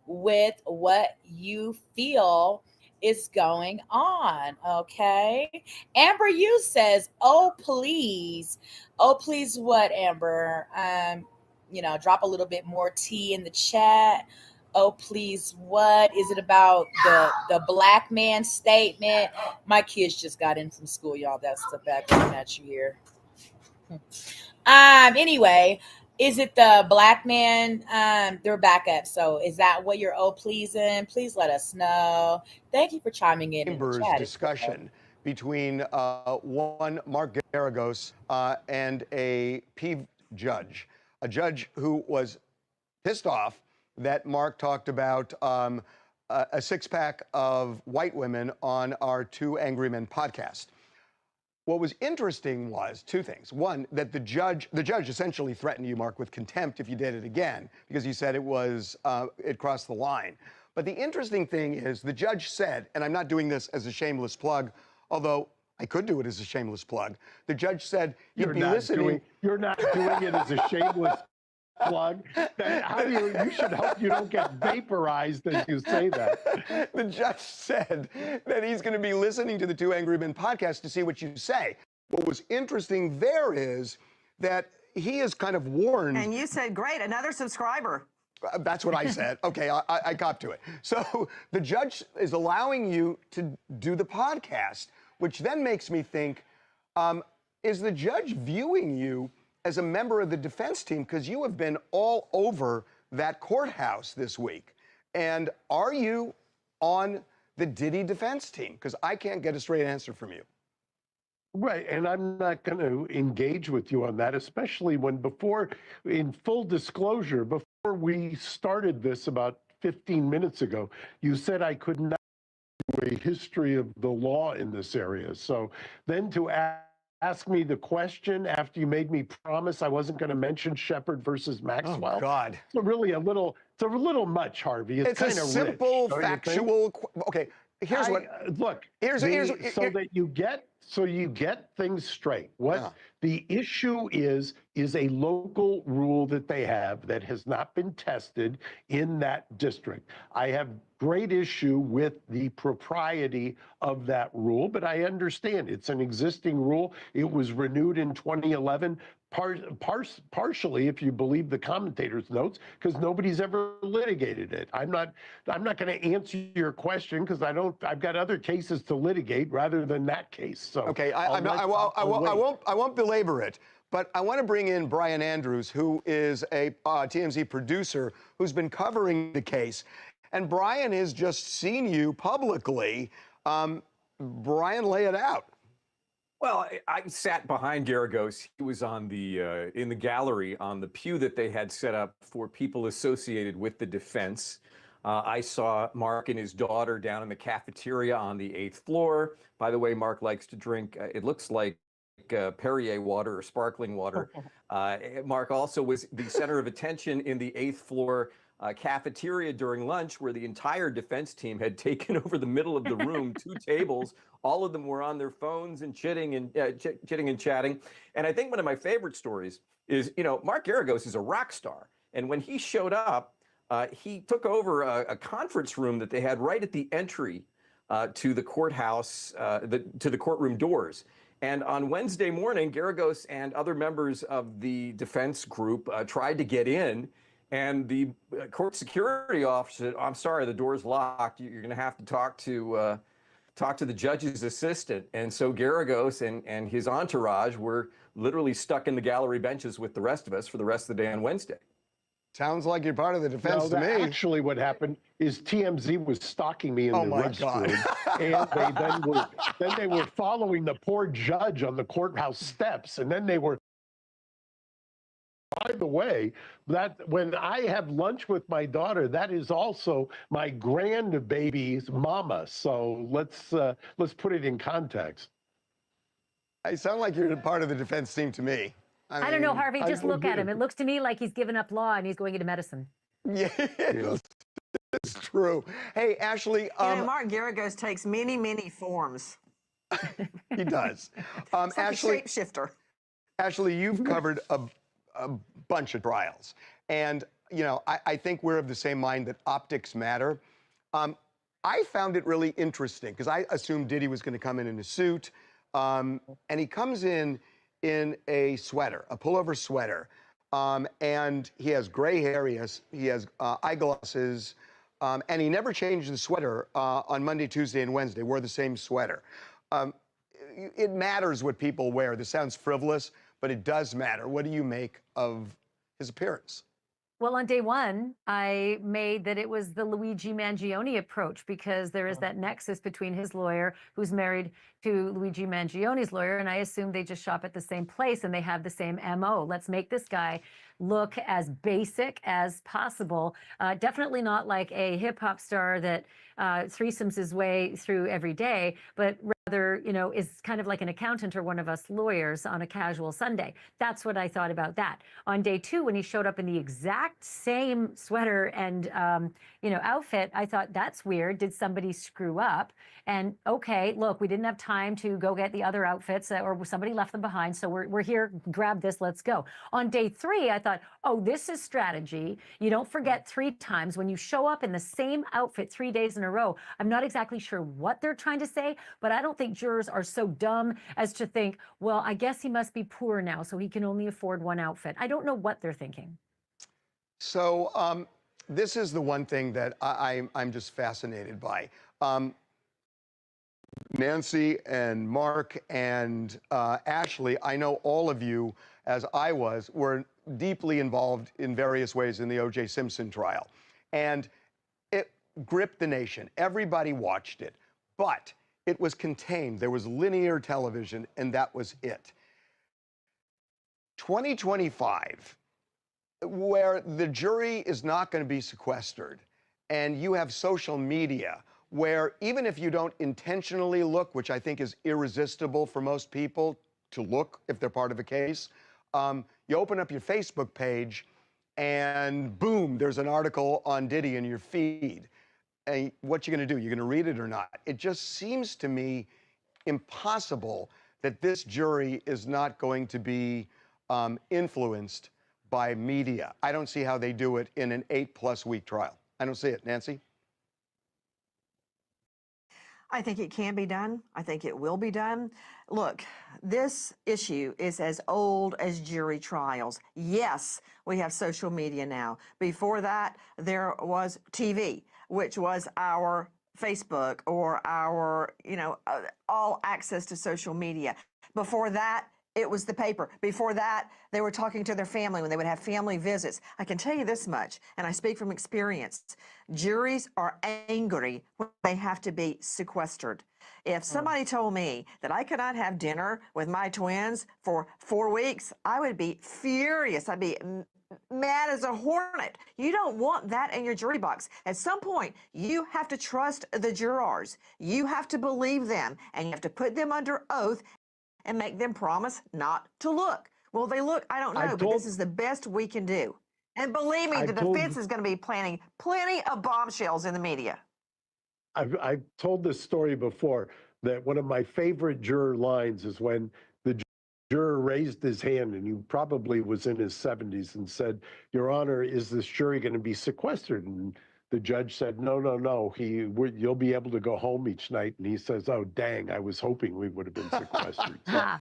with what you feel is going on. Okay. Amber U says, oh, please. Oh, please what, Amber? Drop a little bit more tea in the chat. Oh, please, what? Is it about the black man statement? My kids just got in from school, y'all. That's the background that you hear. Anyway, is it the black man? They're back up. So is that what you're pleasing? Please let us know. Thank you for chiming in. Amber's discussion between one Mark Garagos and a Peeve judge. A judge who was pissed off that Mark talked about a six-pack of white women on our Two Angry Men podcast. What was interesting was two things. One, that the judge essentially threatened you, Mark, with contempt if you did it again, because he said it crossed the line. But the interesting thing is the judge said, and I'm not doing this as a shameless plug, although I could do it as a shameless plug. The judge said you'd be listening. You're not doing it as a shameless plug. You should hope you don't get vaporized as you say that. The judge said that he's going to be listening to the Two Angry Men podcast to see what you say. What was interesting there is that he is kind of warned. And you said, great, another subscriber. That's what I said. Okay, I cop to it. So the judge is allowing you to do the podcast, which then makes me think, is the judge viewing you as a member of the defense team? Because you have been all over that courthouse this week. And are you on the Diddy defense team? Because I can't get a straight answer from you. Right, and I'm not going to engage with you on that, especially when in full disclosure, before we started this about 15 minutes ago, you said I could not do a history of the law in this area. So then to ask me the question after you made me promise I wasn't going to mention Shepard versus Maxwell. Oh, God. It's really a little much, Harvey. It's kind a of simple, factual. Okay, here's what. Look. So you get things straight. What the issue is a local rule that they have that has not been tested in that district. I have great issue with the propriety of that rule, but I understand it's an existing rule. It was renewed in 2011. Partially, if you believe the commentators' notes, because nobody's ever litigated it. I'm not going to answer your question because I've got other cases to litigate rather than that case. So okay, I won't belabor it, but I want to bring in Brian Andrews, who is a TMZ producer who's been covering the case, and Brian has just seen you publicly. Brian, lay it out. Well, I sat behind Geragos. He was on in the gallery on the pew that they had set up for people associated with the defense. I saw Mark and his daughter down in the cafeteria on the 8th floor. By the way, Mark likes to drink, it looks like Perrier water or sparkling water. Mark also was the center of attention in the 8th floor cafeteria during lunch, where the entire defense team had taken over the middle of the room, 2 tables. All of them were on their phones and chitting and chatting. And I think one of my favorite stories is, Mark Geragos is a rock star. And when he showed up, he took over a conference room that they had right at the entry to the courthouse, to the courtroom doors. And on Wednesday morning, Geragos and other members of the defense group tried to get in. And the court security officer said, I'm sorry, the door's locked. You're going to have to talk to the judge's assistant. And so Geragos and his entourage were literally stuck in the gallery benches with the rest of us for the rest of the day on Wednesday. Sounds like you're part of the defense to me. Actually, what happened is TMZ was stalking me in the restroom, and then they were following the poor judge on the courthouse steps, and then they were. By the way, that when I have lunch with my daughter, that is also my grandbaby's mama. So let's put it in context. I sound like you're part of the defense team to me. I don't know, Harvey. Just look at him. It looks to me like he's given up law and he's going into medicine. Yeah, it's true. Hey, Ashley. Mark Geragos takes many, many forms. He does. It's like Ashley, a shapeshifter. Ashley, you've covered a bunch of trials. And, I think we're of the same mind that optics matter. I found it really interesting because I assumed Diddy was going to come in a suit. And he comes in a sweater, a pullover sweater. And he has gray hair, he has eyeglasses, and he never changed the sweater on Monday, Tuesday, and Wednesday. Wore the same sweater. It matters what people wear. This sounds frivolous, but it does matter. What do you make of his appearance? Well, on day one, I made that it was the Luigi Mangione approach because there is that nexus between his lawyer, who's married to Luigi Mangione's lawyer, and I assumed they just shop at the same place and they have the same MO. Let's make this guy look as basic as possible. Definitely not like a hip hop star that threesomes his way through every day, but is kind of like an accountant or one of us lawyers on a casual Sunday. That's what I thought about that. On day 2, when he showed up in the exact same sweater and, outfit, I thought, that's weird. Did somebody screw up? And okay, look, we didn't have time to go get the other outfits or somebody left them behind. So we're here, grab this, let's go. On day 3, I thought, oh, this is strategy. You don't forget 3 times when you show up in the same outfit 3 days in a row. I'm not exactly sure what they're trying to say, but I don't think jurors are so dumb as to think, well, I guess he must be poor now, so he can only afford one outfit. I don't know what they're thinking. So this is the one thing that I'm just fascinated by. Nancy and Mark and Ashley, I know all of you, as I was, were deeply involved in various ways in the O.J. Simpson trial. And it gripped the nation. Everybody watched it. But it was contained. There was linear television, and that was it. 2025, where the jury is not going to be sequestered, and you have social media, where even if you don't intentionally look, which I think is irresistible for most people to look if they're part of a case, you open up your Facebook page, and boom, there's an article on Diddy in your feed. And what you going to do? You're going to read it or not? It just seems to me impossible that this jury is not going to be influenced by media. I don't see how they do it in an 8+ week trial. I don't see it. Nancy? I think it can be done. I think it will be done. Look, this issue is as old as jury trials. Yes, we have social media now. Before that, there was TV, which was our Facebook or our, all access to social media. Before that, it was the paper. Before that, they were talking to their family when they would have family visits. I can tell you this much, and I speak from experience. Juries are angry when they have to be sequestered. If somebody told me that I could not have dinner with my twins for 4 weeks, I would be furious. I'd be mad as a hornet. You don't want that in your jury box. At some point, you have to trust the jurors. You have to believe them, and you have to put them under oath and make them promise not to look. Will they look? I don't know, but this is the best we can do. And believe me, the defense is going to be planning plenty of bombshells in the media. I've told this story before, that one of my favorite juror lines is when the juror raised his hand, and he probably was in his 70s, and said, "Your Honor, is this jury going to be sequestered?" And the judge said, no, you'll be able to go home each night. And he says, oh, dang, I was hoping we would have been sequestered. So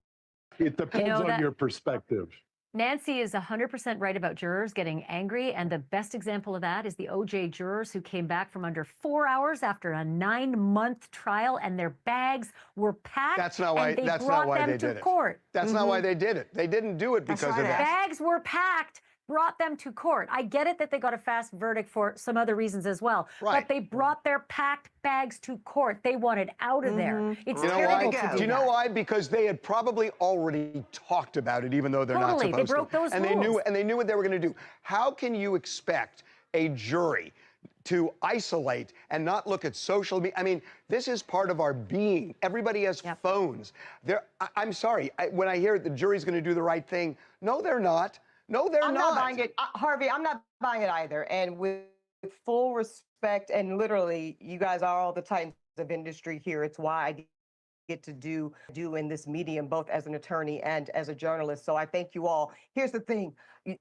it depends on your perspective. Nancy is 100% right about jurors getting angry. And the best example of that is the O.J. jurors who came back from under 4 hours after a 9-month trial, and their bags were packed. That's not why they did it. Court. That's not why they did it. They didn't do it because of that. Bags were packed. Brought them to court. I get it that they got a fast verdict for some other reasons as well, but they brought their packed bags to court. They wanted out of there. It's terrible to do. Do you know why? Because they had probably already talked about it, even though they're not supposed to. They broke those rules. They knew what they were going to do. How can you expect a jury to isolate and not look at social media? I mean, this is part of our being. Everybody has phones. I'm sorry. When I hear the jury's going to do the right thing, no, they're not. No, they're not. I'm not buying it. Harvey, I'm not buying it either. And with full respect, and literally, you guys are all the titans of industry here. It's why I get to do in this medium, both as an attorney and as a journalist. So I thank you all. Here's the thing.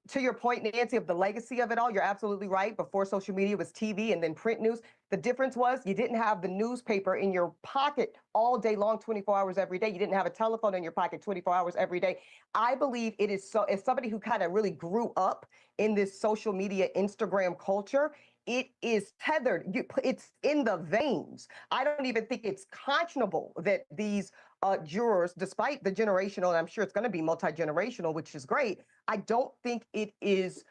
To your point, Nancy, of the legacy of it all, you're absolutely right. Before social media was TV and then print news. The difference was you didn't have the newspaper in your pocket all day long, 24 hours every day. You didn't have a telephone in your pocket 24 hours every day. I believe it is so, as somebody who kind of really grew up in this social media, Instagram culture, it is tethered. It's in the veins. I don't even think it's conscionable that these jurors, despite the generational, and I'm sure it's going to be multi-generational, which is great, I don't think it is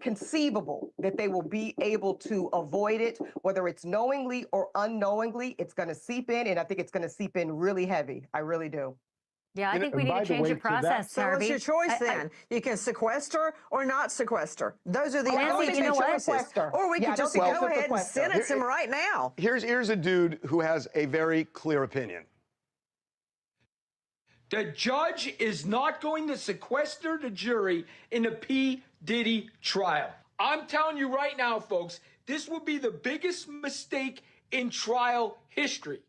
conceivable that they will be able to avoid it, whether it's knowingly or unknowingly. It's going to seep in, and I think it's going to seep in really heavy. I really do. Yeah, I think we need to change the process, Harvey. So what's your choice then? You can sequester or not sequester. Those are the only two choices. Or we could just go ahead and sentence him right now. Here's a dude who has a very clear opinion. The judge is not going to sequester the jury in the P. Diddy trial. I'm telling you right now, folks, this will be the biggest mistake in trial history.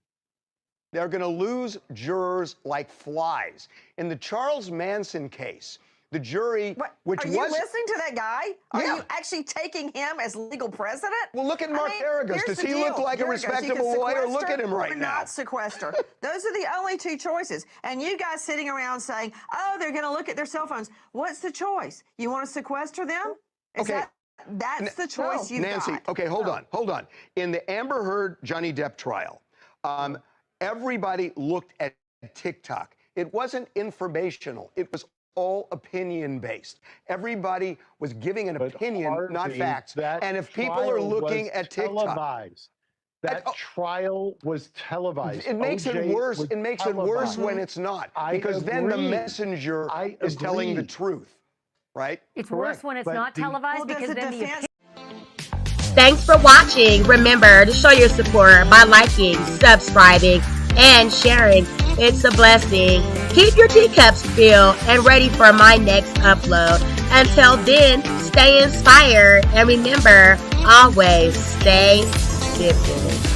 They're going to lose jurors like flies. In the Charles Manson case, the jury, which Are you listening to that guy? Are you actually taking him as legal president? Well, look at Mark Geragos. Here's Does the he look deal. like a Geragos, you respectable can lawyer? Look sequester at him right or now. not sequester. Those are the only two choices. And you guys sitting around saying, oh, they're going to look at their cell phones. What's the choice? You want to sequester them? That's the choice you've Nancy, got. okay, hold on. In the Amber Heard Johnny Depp trial, everybody looked at TikTok. It wasn't informational. It was all opinion-based. Everybody was giving an opinion, not facts. And if people are looking at TikTok... That trial was televised. It makes it worse. It makes it worse when it's not. Because then the messenger is telling the truth, right? It's worse when it's not televised because then the Thanks for watching. Remember to show your support by liking, subscribing, and sharing. It's a blessing. Keep your teacups filled and ready for my next upload. Until then, stay inspired and remember, always stay dipping.